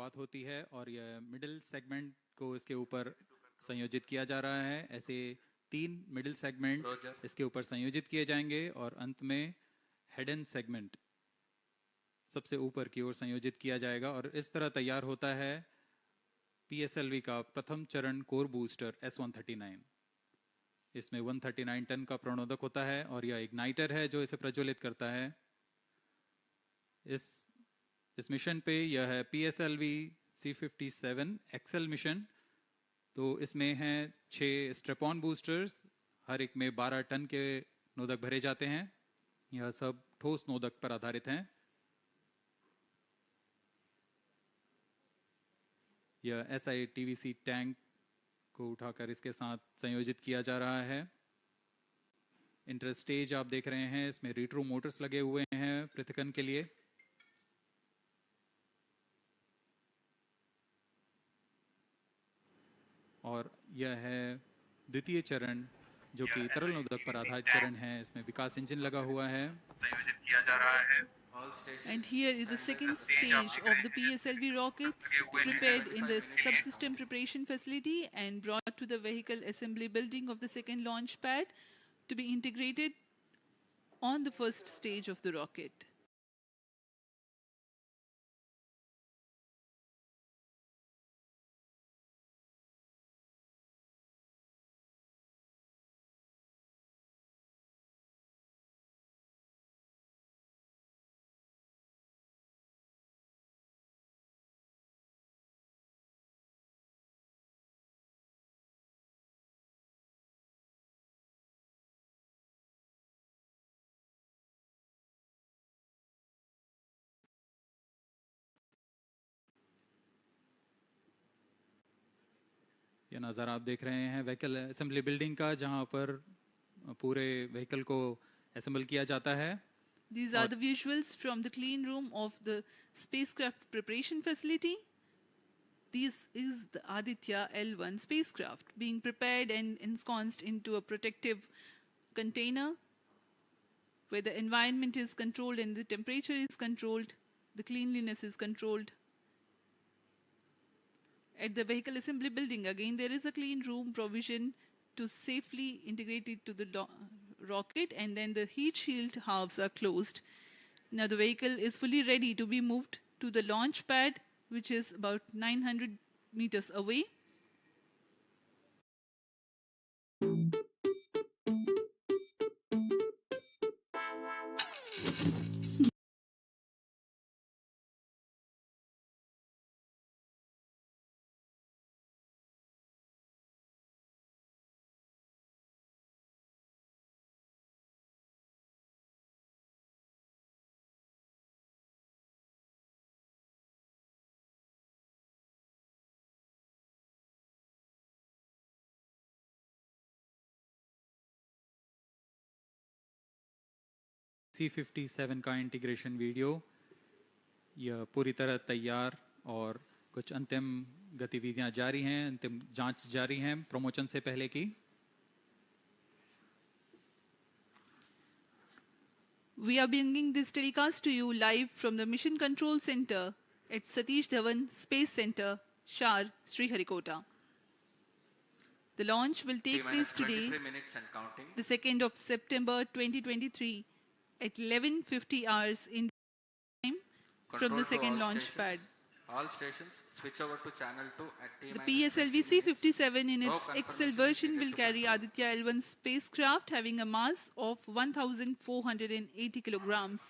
शुरुआत होती है और यह मिडिल सेगमेंट को इसके ऊपर संयोजित किया जा रहा है। ऐसे 3 मिडिल सेगमेंट इसके ऊपर संयोजित किए जाएंगे और अंत में हेड एंड सेगमेंट सबसे ऊपर की ओर संयोजित किया जाएगा और इस तरह तैयार होता है PSLV का प्रथम चरण कोर बूस्टर S139। इसमें 139 टन का प्रणोदक होता है और यह इग्नाइटर है जो इसे प्रज्वलित करता है। इस मिशन पे यह है PSLV C57 एक्सेल मिशन। तो इसमें हैं 6 स्ट्रेपॉन बूस्टर्स, हर एक में 12 टन के नोदक भरे जाते हैं। यह सब ठोस नोदक पर आधारित हैं। यह SI-TVC टैंक को उठाकर इसके साथ संयोजित किया जा रहा है। इंटरस्टेज आप देख रहे हैं, इसमें रिट्रो मोटर्स लगे हुए हैं पृथक्करण के लिए। और यह है द्वितीय चरण जो कि तरल नोदक पर आधारित चरण है। इसमें विकास इंजन लगा हुआ है, संयोजित किया जा रहा है। And here is the second stage of the PSLV rocket, prepared in the subsystem preparation facility and brought to the vehicle assembly building of the second launch pad to be integrated on the first stage of the rocket. ये नज़ारा आप देख रहे हैं vehicle assembly building का, जहां पर पूरे व्हीकल को असेंबल किया जाता है। These are the visuals from the clean room of the spacecraft preparation facility. This is the ADITYA-L1 spacecraft being prepared and ensconced into a protective container where the environment is controlled and the temperature is controlled, the cleanliness is controlled. At the vehicle assembly building, again, there is a clean room provision to safely integrate it to the rocket, and then the heat shield halves are closed. Now the vehicle is fully ready to be moved to the launch pad, which is about 900 meters away. C57 का integration video यह पूरी तरह तैयार और कुछ अंतिम गतिविधियां जारी हैं, अंतिम जांच जारी हैं प्रमोशन से पहले की। We are bringing this telecast to you live from the Mission Control Center at Satish Dhawan Space Center, Shar, Sriharikota. The launch will take place today, the 2nd of September 2023 at 11:50 hours in time from the second launch pad. All stations switch over to channel 2 at T-. The PSLV C57 in its XL version will carry ADITYA-L1 spacecraft having a mass of 1,480 kilograms.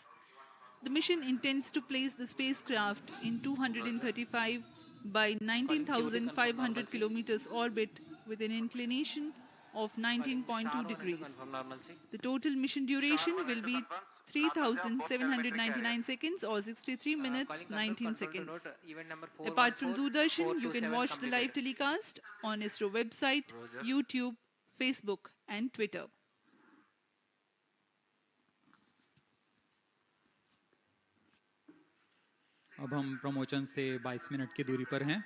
The mission intends to place the spacecraft in 235 by 19,500 kilometers orbit with an inclination of 19.2 degrees. The total mission duration will be 3,799 seconds or 63 minutes 19 seconds. Apart from Doordarshan, you can watch the live telecast on ISRO website, YouTube, Facebook and Twitter. अब हम promotion से 22 minute की दूरी पर हैं।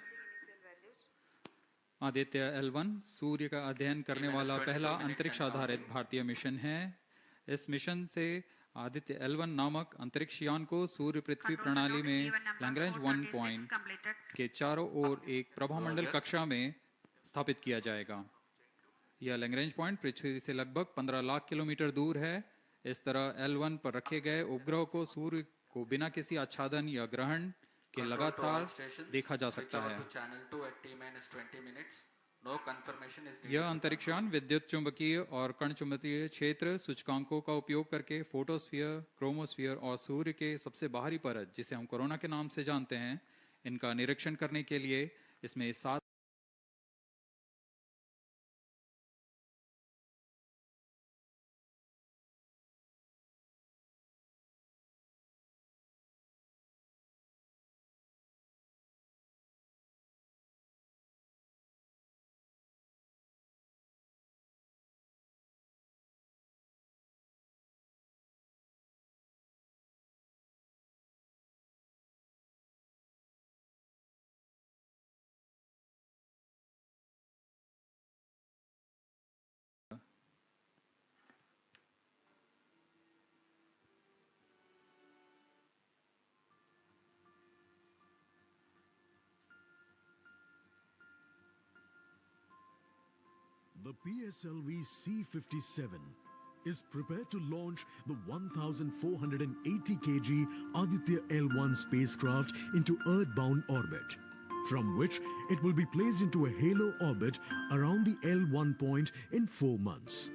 Aditya L1 सूर्य का अध्ययन करने वाला पहला अंतरिक्ष आधारित भारतीय मिशन है। इस मिशन से आदित्य L1 नामक अंतरिक्ष यान को सूर्य पृथ्वी प्रणाली में लैग्रेंज 1 पॉइंट के चारों ओर एक प्रभामंडल कक्षा में स्थापित किया जाएगा। यह लैग्रेंज पॉइंट पृथ्वी से लगभग 15 लाख किलोमीटर दूर है। इस तरह L1 पर रखे गए उपग्रह को सूर्य को बिना किसी आच्छादन या ग्रहण के लगातार देखा जा सकता है। यह अंतरिक्ष यान विद्युत चुंबकीय और कण चुंबकीय क्षेत्र सूचकांकों का उपयोग करके फोटोस्फीयर, क्रोमोस्फीयर और सूर्य के सबसे बाहरी परत, जिसे हम कोरोना के नाम से जानते हैं, इनका निरीक्षण करने के लिए इसमें 7 The PSLV C-57 is prepared to launch the 1,480 kg Aditya L1 spacecraft into Earth-bound orbit, from which it will be placed into a halo orbit around the L1 point in 4 months.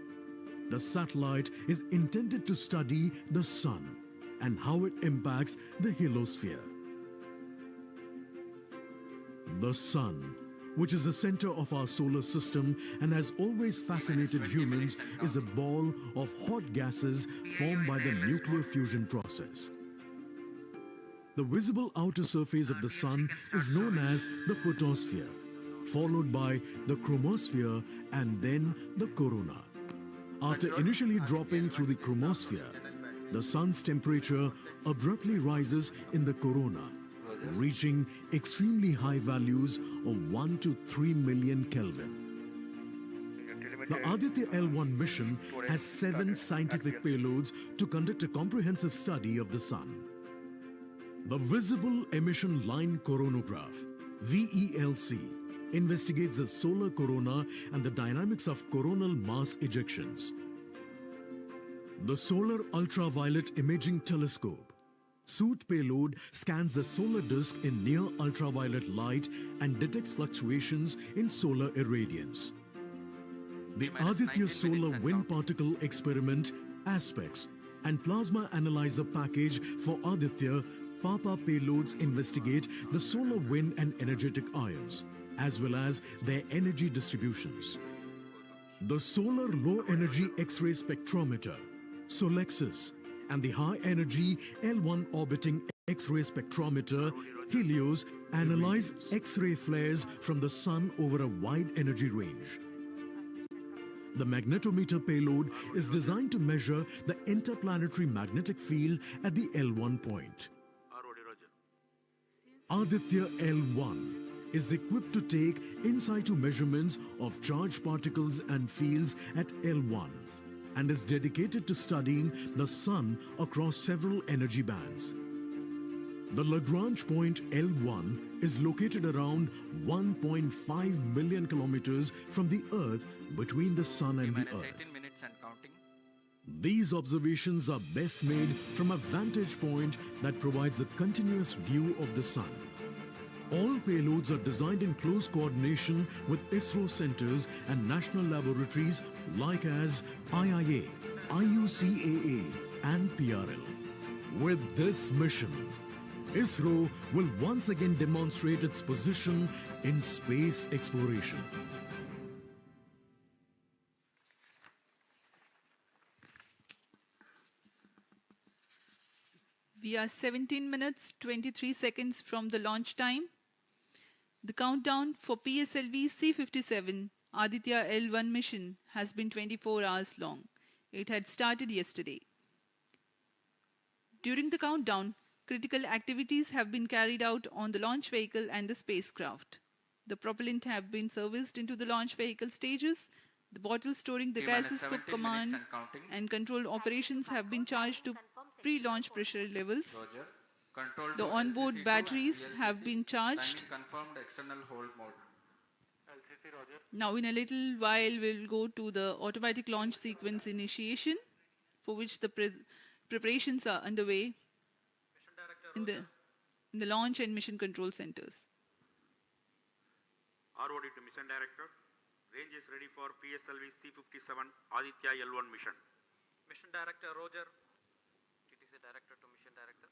The satellite is intended to study the Sun and how it impacts the heliosphere. The Sun, which is the center of our solar system and has always fascinated humans, is a ball of hot gases formed by the nuclear fusion process. The visible outer surface of the Sun is known as the photosphere, followed by the chromosphere and then the corona. After initially dropping through the chromosphere, the Sun's temperature abruptly rises in the corona, reaching extremely high values of 1 to 3 million Kelvin. The Aditya L1 mission has 7 scientific payloads to conduct a comprehensive study of the Sun. The Visible Emission Line Coronagraph, VELC, investigates the solar corona and the dynamics of coronal mass ejections. The Solar Ultraviolet Imaging Telescope, SOOT payload, scans the solar disk in near ultraviolet light and detects fluctuations in solar irradiance. The Aditya Solar Wind Particle Experiment, ASPECS, and Plasma Analyzer Package for Aditya PAPA payloads investigate the solar wind and energetic ions, as well as their energy distributions. The Solar Low Energy X-ray Spectrometer, SOLEXIS, and the high-energy L1 orbiting X-ray spectrometer, HELIOS, analyze X-ray flares from the Sun over a wide energy range. The magnetometer payload is designed to measure the interplanetary magnetic field at the L1 point. Aditya L1 is equipped to take in situ measurements of charged particles and fields at L1, and is dedicated to studying the Sun across several energy bands. The Lagrange point L1 is located around 1.5 million kilometers from the Earth, between the Sun and the Earth. 18 minutes and counting. These observations are best made from a vantage point that provides a continuous view of the Sun. All payloads are designed in close coordination with ISRO centers and national laboratories like as IIA, IUCAA, and PRL. With this mission, ISRO will once again demonstrate its position in space exploration. We are 17 minutes 23 seconds from the launch time. The countdown for PSLV C-57 Aditya L1 mission has been 24 hours long. It had started yesterday. During the countdown, critical activities have been carried out on the launch vehicle and the spacecraft. The propellant have been serviced into the launch vehicle stages. The bottles storing the gases for command and control operations have been charged to pre-launch pressure levels. Roger. Control The to onboard LCC2 batteries and have VLCC. been charged. Timing confirmed, external hold mode. Now in a little while we'll go to the automatic launch sequence initiation, for which the preparations are underway in the launch and mission control centers. ROD to Mission Director. Range is ready for PSLV C-57 ADITYA-L1 mission. Mission Director Roger. TTC Director to Mission Director.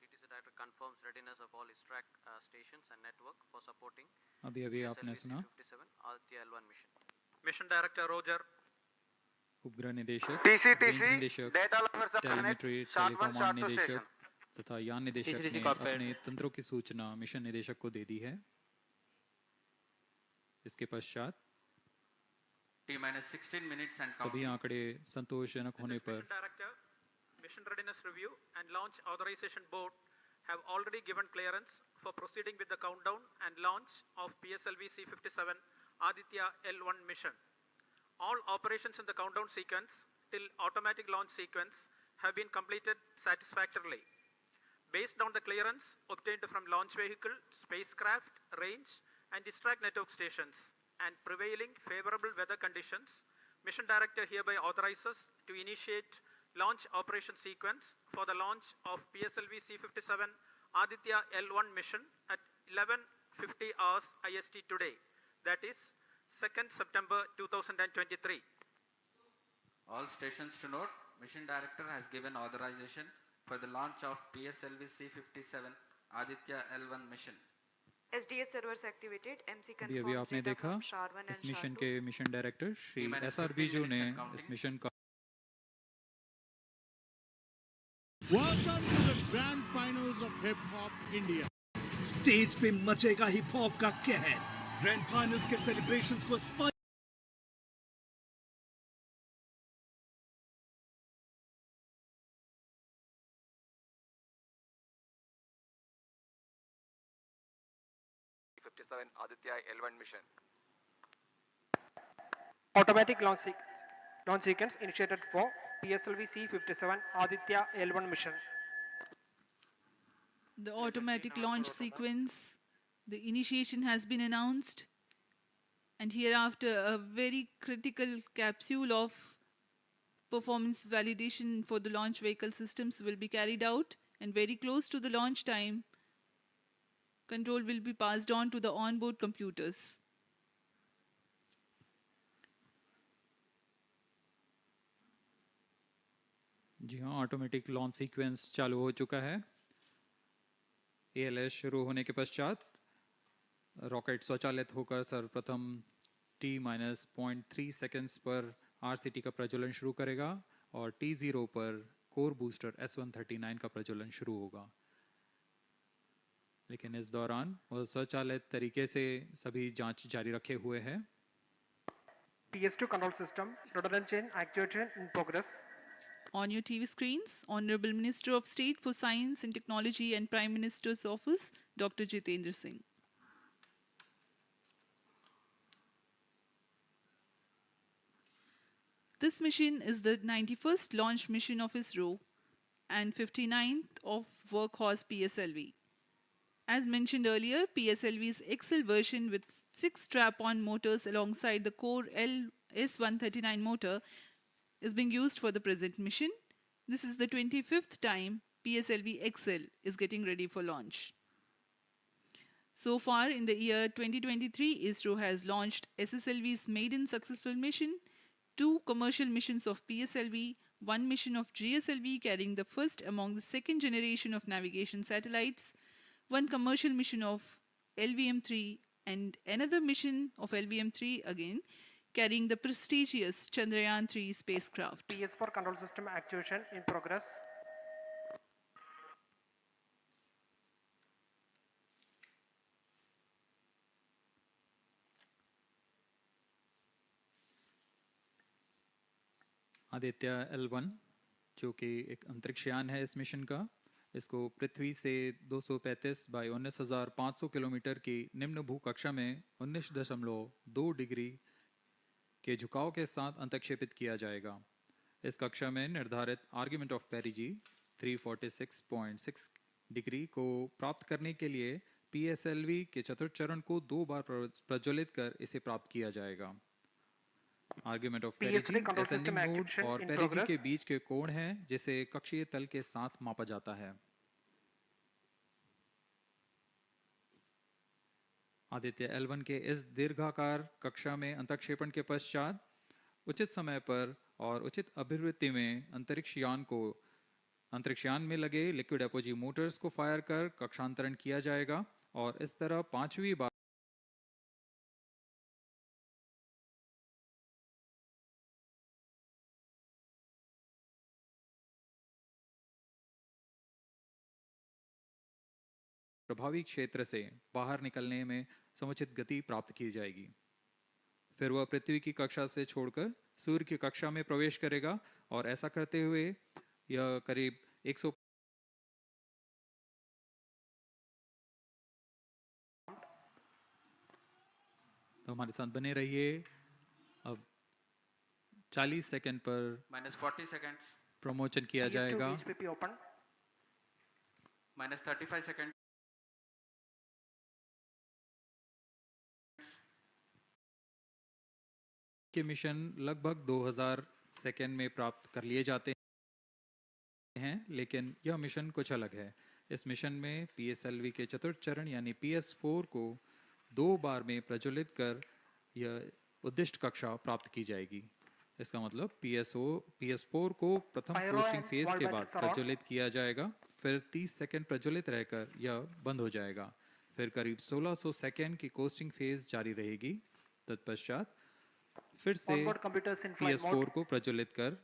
TTC Director confirms readiness of all his track stations and network for supporting अभी आपने सुना C-57 ADITYA-L1 mission. Mission Director Roger. उपग्रह निदेशक, TCTC, range निदेशक, data lovers of planet, telemetry, short one, टेलीकमांड short two निदेशक station. तथा यान निदेशक TCTC ने cockpit. अपने तंत्रों की सूचना मिशन निदेशक को दे दी है। इसके पश्चात T-16 minutes and सभी counting. आंकड़े संतोषजनक होने पर Mission Director, Mission Readiness Review and Launch Authorization Board have already given clearance for proceeding with the countdown and launch of PSLV C-57 ADITYA-L1 mission. All operations in the countdown sequence till automatic launch sequence have been completed satisfactorily. Based on the clearance obtained from launch vehicle, spacecraft, range and distract network stations and prevailing favorable weather conditions, Mission Director hereby authorizes to initiate launch operation sequence for the launch of PSLV C-57 ADITYA-L1 mission at 11:50 hours IST today, that is 2nd September 2023. All stations to note, Mission Director has given authorization for the launch of PSLV C-57 ADITYA-L1 mission. SDS servers activated. MC अभी confirmed आपने data देखा from SHAR-1 and इस mission SHAR-2. के mission director Shri T-minus SR 15 Biju ने minutes and counting. इस mission का Welcome to the grand finals of Hip Hop India. Stage पे मचेगा hip hop का कहर। ग्रैंड फाइनल्स के सेलिब्रेशंस को C-57 ADITYA-L1 mission. Automatic launch sequence initiated for PSLV C-57 ADITYA-L1 mission. The automatic launch sequence, the initiation has been announced, and hereafter a very critical capsule of performance validation for the launch vehicle systems will be carried out, and very close to the launch time, control will be passed on to the onboard computers. जी हाँ, automatic launch sequence चालू हो चुका है। ALS शुरू होने के पश्चात rocket स्वचालित होकर सर्वप्रथम T-0.3 सेकेंड्स पर RCT का प्रज्वलन शुरू करेगा और T0 पर कोर बूस्टर S139 का प्रज्वलन शुरू होगा। लेकिन इस दौरान वह स्वचालित तरीके से सभी जांच जारी रखे हुए है। PS2 control system, rudder chain actuation in progress. On your TV screens, Honorable Minister of State for Science and Technology and Prime Minister's Office, Dr. Jitendra Singh. This mission is the 91st launch mission of ISRO and 59th of Workhorse PSLV. As mentioned earlier, PSLV's XL version with 6 strap-on motors alongside the core S139 motor is being used for the present mission. This is the 25th time PSLV XL is getting ready for launch. So far in the year 2023, ISRO has launched SSLV's maiden successful mission, 2 commercial missions of PSLV, 1 mission of GSLV carrying the first among the second generation of navigation satellites, 1 commercial mission of LVM-3 and another mission of LVM-3 again, carrying the prestigious Chandrayaan-3 spacecraft. PS4 control system actuation in progress. Aditya L1 जो कि एक अंतरिक्षयान है इस mission का, इसको पृथ्वी से 235 by 19,500 kilometre की निम्न भूकक्षा में 19.2 डिग्री के झुकाव के साथ अंतक्षेपित किया जाएगा। इस कक्षा में निर्धारित आर्ग्यूमेंट ऑफ पेरिजी 346.6 डिग्री को प्राप्त करने के लिए PSLV के चतुर्थ चरण को 2 बार प्रज्वलित कर इसे प्राप्त किया जाएगा। आर्ग्यूमेंट ऑफ पेरिजी असेंडिंग मोड और पेरिजी के बीच के कोण है जिसे कक्षीय तल के साथ मापा जाता है। आदित्य L1 के इस दीर्घाकार कक्षा में अंतक्षेपण के पश्चात उचित समय पर और उचित अभिवृत्ति में अंतरिक्षयान में लगे लिक्विड एपोजी मोटर्स को फायर कर कक्षांतरण किया जाएगा और इस तरह 5वीं बार प्रभावी क्षेत्र से बाहर निकलने में समुचित गति प्राप्त की जाएगी। फिर वह पृथ्वी की कक्षा से छोड़कर सूर्य की कक्षा में प्रवेश करेगा और ऐसा करते हुए यह करीब 100 तो हमारे साथ बने रहिए। अब 40 सेकंड पर -40 seconds, प्रमोशन किया जाएगा। -35 seconds, के मिशन लगभग 2000 सेकंड में प्राप्त कर लिए जाते हैं, लेकिन यह मिशन कुछ अलग है। इस मिशन में PSLV के चतुर्थ चरण यानी PS4 को 2 बार में प्रज्वलित कर यह उद्दिष्ट कक्षा प्राप्त की जाएगी। इसका मतलब PS4 को प्रथम कोस्टिंग फेज के बाद प्रज्वलित किया जाएगा, फिर 30 सेकंड प्रज्वलित रहकर यह बंद हो जाएगा। फिर करीब 1600 सेकंड की कोस्टिंग फेज जारी रहेगी। तत्पश्चात फिर से PS4 को प्रज्वलित कर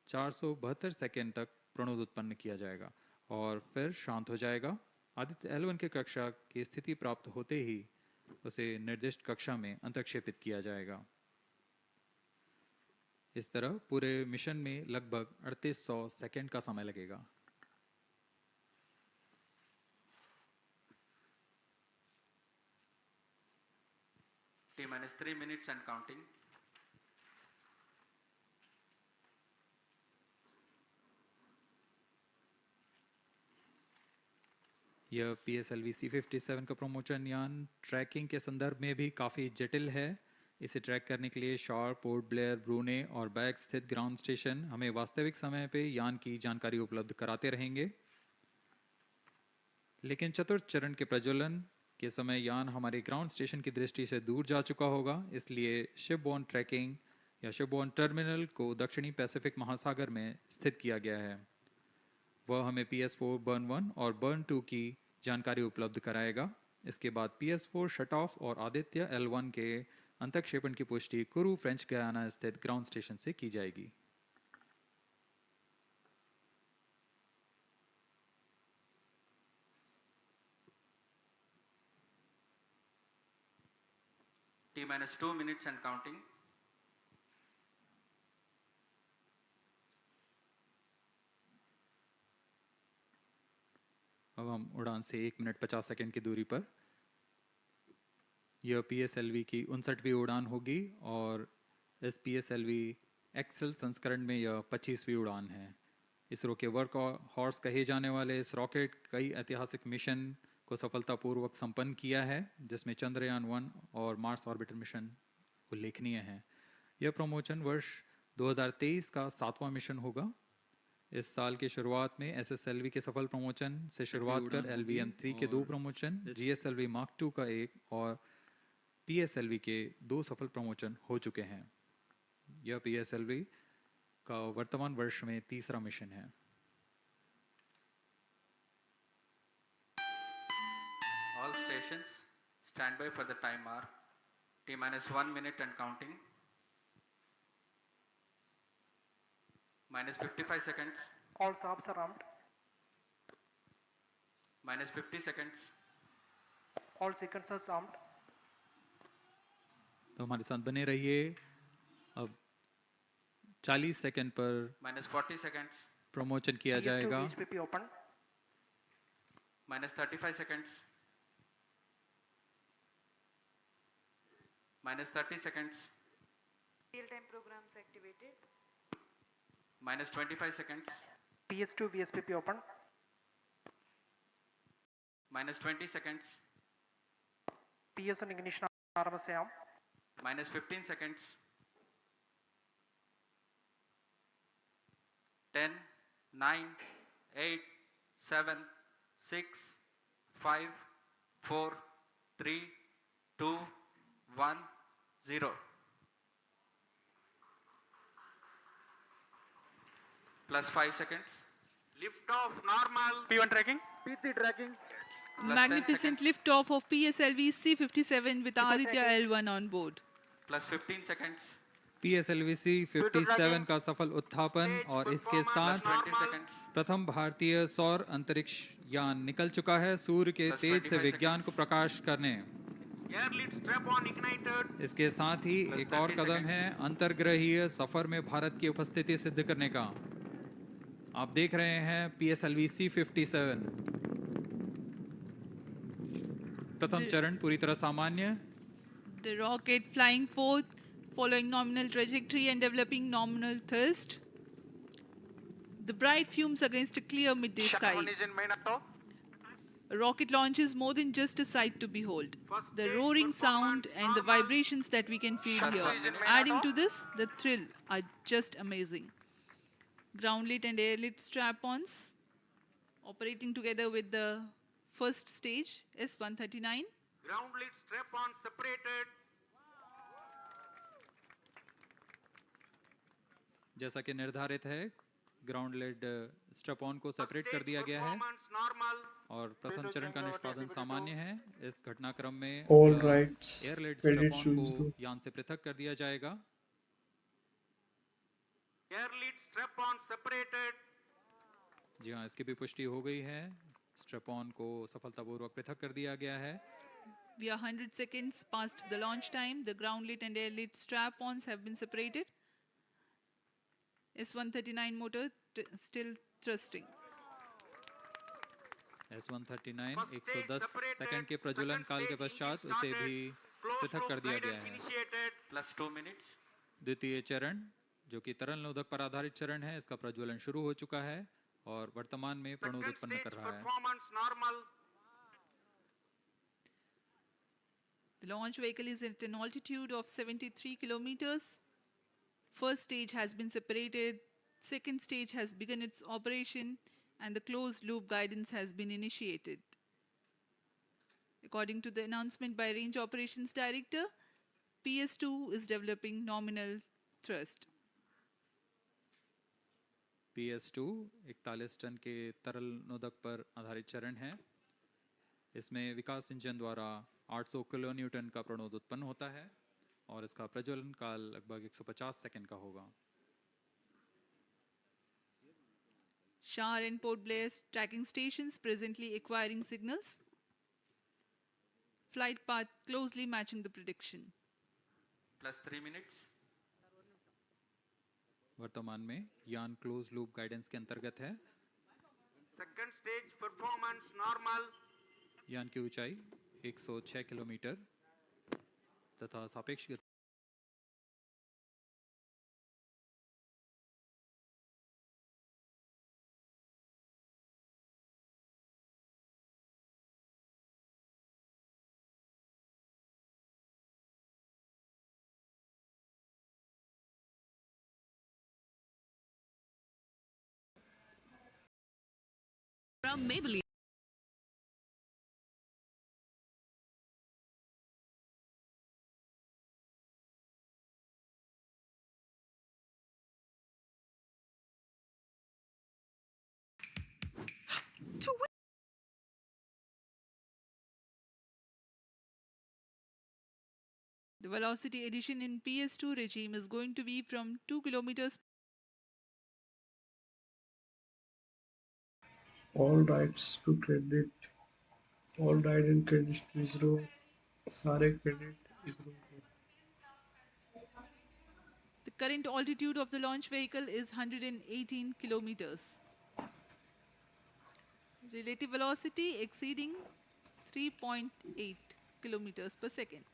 472 सेकंड तक प्रणोद उत्पन्न किया जाएगा और फिर शांत हो जाएगा। आदित्य L1 के कक्षा की स्थिति प्राप्त होते ही उसे निर्दिष्ट कक्षा में अंतक्षेपित किया जाएगा। इस तरह पूरे मिशन में लगभग 3800 सेकंड का समय लगेगा। T-3 minutes and counting. यह PSLV C57 का प्रमोशन यान ट्रैकिंग के संदर्भ में भी काफ़ी जटिल है। इसे ट्रैक करने के लिए शॉर, पोर्ट ब्लेयर, ब्रूने और बैग स्थित ग्राउंड स्टेशन हमें वास्तविक समय पे यान की जानकारी उपलब्ध कराते रहेंगे। लेकिन चतुर्थ चरण के प्रज्वलन के समय यान हमारे ग्राउंड स्टेशन की दृष्टि से दूर जा चुका होगा, इसलिए शिपबोर्न ट्रैकिंग या शिपबोर्न टर्मिनल को दक्षिणी पैसिफिक महासागर में स्थित किया गया है। वह हमें PS4 बर्न 1 और बर्न 2 की जानकारी उपलब्ध कराएगा। इसके बाद PS4 शट ऑफ और आदित्य L1 के अंतक्षेपण की पुष्टि कुरु फ्रेंच गयाना स्थित ग्राउंड स्टेशन से की जाएगी। T-2 minutes and counting. अब हम उड़ान से 1 मिनट 50 सेकंड की दूरी पर। यह PSLV की 59वीं उड़ान होगी और इस PSLV एक्सेल संस्करण में यह 25वीं उड़ान है। इसरो के वर्क हॉर्स कहे जाने वाले इस रॉकेट कई ऐतिहासिक मिशन को सफलतापूर्वक संपन्न किया है, जिसमें चंद्रयान 1 और मार्स ऑर्बिटर मिशन उल्लेखनीय हैं। यह प्रमोशन वर्ष 2023 का 7वां मिशन होगा। इस साल की शुरुआत में SSLV के सफल प्रमोशन से शुरुआत कर LVM-3 के 2 प्रमोशन, GSLV Mark II का 1 और PSLV के 2 सफल प्रमोशन हो चुके हैं। यह PSLV का वर्तमान वर्ष में 3रा मिशन है। All stations stand by for the time mark. T-1 minute and counting. -55 seconds. All subs are armed. -50 seconds. All sequencers armed. तो हमारे साथ बने रहिए। अब 40 सेकंड पर -40 seconds. प्रमोशन किया जाएगा। HPP open. -35 seconds. -30 seconds. Real-time programs activated. Minus 25 seconds. PS2 VSPP open. Minus 20 seconds. PS1 ignition RMS on. Minus 15 seconds. 10, 9, 8, 7, 6, 5, 4, 3, 2, 1, 0. Plus 5 seconds. Lift off normal. P1 tracking. P3 tracking. Magnificent liftoff of PSLV C57 with Aditya L1 on board. Plus 15 seconds. PSLV C57 का सफल उत्थापन और इसके साथ 20 seconds. प्रथम भारतीय सौर अंतरिक्ष यान निकल चुका है सूर्य के तेज से विज्ञान को प्रकाश करने। Air lead strap on ignited. इसके साथ ही एक और कदम है अंतर्ग्रहीय सफर में भारत की उपस्थिति सिद्ध करने का। आप देख रहे हैं PSLV C57 प्रथम चरण पूरी तरह सामान्य। The rocket flying forth, following nominal trajectory and developing nominal thrust. The bright fumes against a clear midday sky. A rocket launch is more than just a sight to behold. The roaring sound and the vibrations that we can feel here, adding to this, the thrill are just amazing. Ground lit and air lit strap-ons operating together with the first stage, S139. Ground lit strap on separated. जैसा कि निर्धारित है ground lead strap on को separate कर दिया गया है और प्रथम चरण का निष्पादन सामान्य है। इस घटनाक्रम में एयर लेड स्ट्रैप ऑन को यान से पृथक कर दिया जाएगा। Air lead strap on separated. जी हाँ, इसकी भी पुष्टि हो गई है। स्ट्रैप ऑन को सफलतापूर्वक पृथक कर दिया गया है। We are 100 seconds past the launch time. The ground lit and air lit strap-ons have been separated. S139 motor still thrusting. S139 110 second के प्रज्वलन काल के पश्चात उसे भी पृथक कर दिया गया है। Plus 2 minutes. द्वितीय चरण जो कि तरल नोदक पर आधारित चरण है, इसका प्रज्वलन शुरू हो चुका है और वर्तमान में प्रणोद उत्पन्न कर रहा है। The launch vehicle is at an altitude of 73 kilometers. First stage has been separated. Second stage has begun its operation and the closed loop guidance has been initiated. According to the announcement by Range Operations Director, PS2 is developing nominal thrust. PS2 41 ton के तरल नोदक पर आधारित चरण है। इसमें विकास engine द्वारा 800 kilo Newton का प्रणोद उत्पन्न होता है और इसका प्रज्वलन काल लगभग 150 सेकंड का होगा। Shar and Port Blair tracking stations presently acquiring signals. Flight path closely matching the prediction. Plus 3 minutes. वर्तमान में यान क्लोज लूप गाइडेंस के अंतर्गत है। Second stage performance normal. यान की ऊंचाई 106 किलोमीटर तथा सापेक्ष from Maybelline. The velocity addition in PS2 regime is going to be from 2 kilometers. All rights to credit, all right and credit to ISRO, सारे credit ISRO को। The current altitude of the launch vehicle is 118 kilometers. Relative velocity exceeding 3.8 kilometers per second.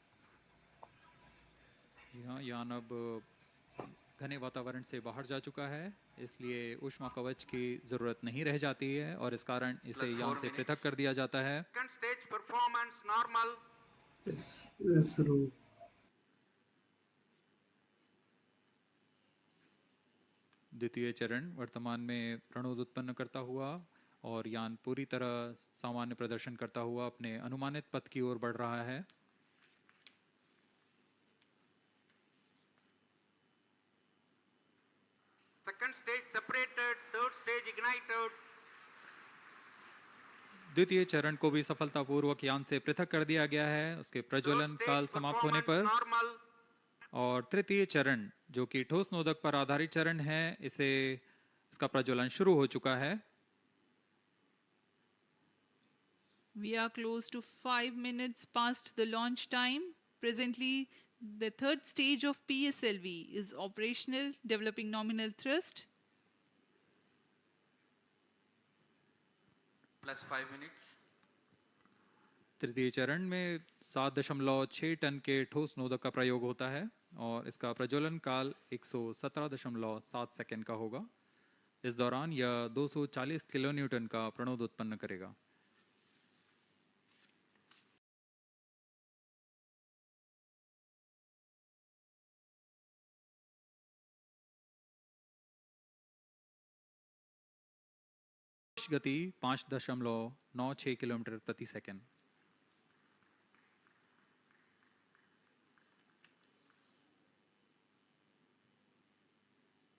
जी हाँ, यान अब घने वातावरण से बाहर जा चुका है, इसलिए ऊष्मा कवच की ज़रूरत नहीं रह जाती है और इस कारण इसे यान से पृथक कर दिया जाता है। Second stage performance normal. ISRO द्वितीय चरण वर्तमान में प्रणोद उत्पन्न करता हुआ और यान पूरी तरह सामान्य प्रदर्शन करता हुआ अपने अनुमानित पथ की ओर बढ़ रहा है। Second stage separated, third stage ignited. द्वितीय चरण को भी सफलतापूर्वक यान से पृथक कर दिया गया है उसके प्रज्वलन काल समाप्त होने पर। Normal. और तृतीय चरण जो कि ठोस नोदक पर आधारित चरण है, इसका प्रज्वलन शुरू हो चुका है। We are close to 5 minutes past the launch time. Presently, the third stage of PSLV is operational, developing nominal thrust. Plus 5 minutes. तृतीय चरण में 7.6 टन के ठोस नोदक का प्रयोग होता है और इसका प्रज्वलन काल 117.7 सेकंड का होगा। इस दौरान यह 240 किलो न्यूटन का प्रणोद उत्पन्न करेगा। गति 5.96 किलोमीटर प्रति सेकंड।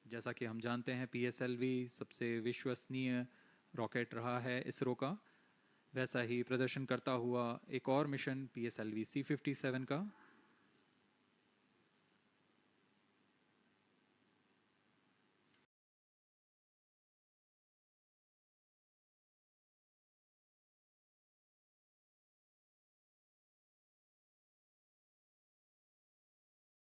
जैसा कि हम जानते हैं PSLV सबसे विश्वसनीय रॉकेट रहा है इसरो का, वैसा ही प्रदर्शन करता हुआ एक और मिशन PSLV C57 का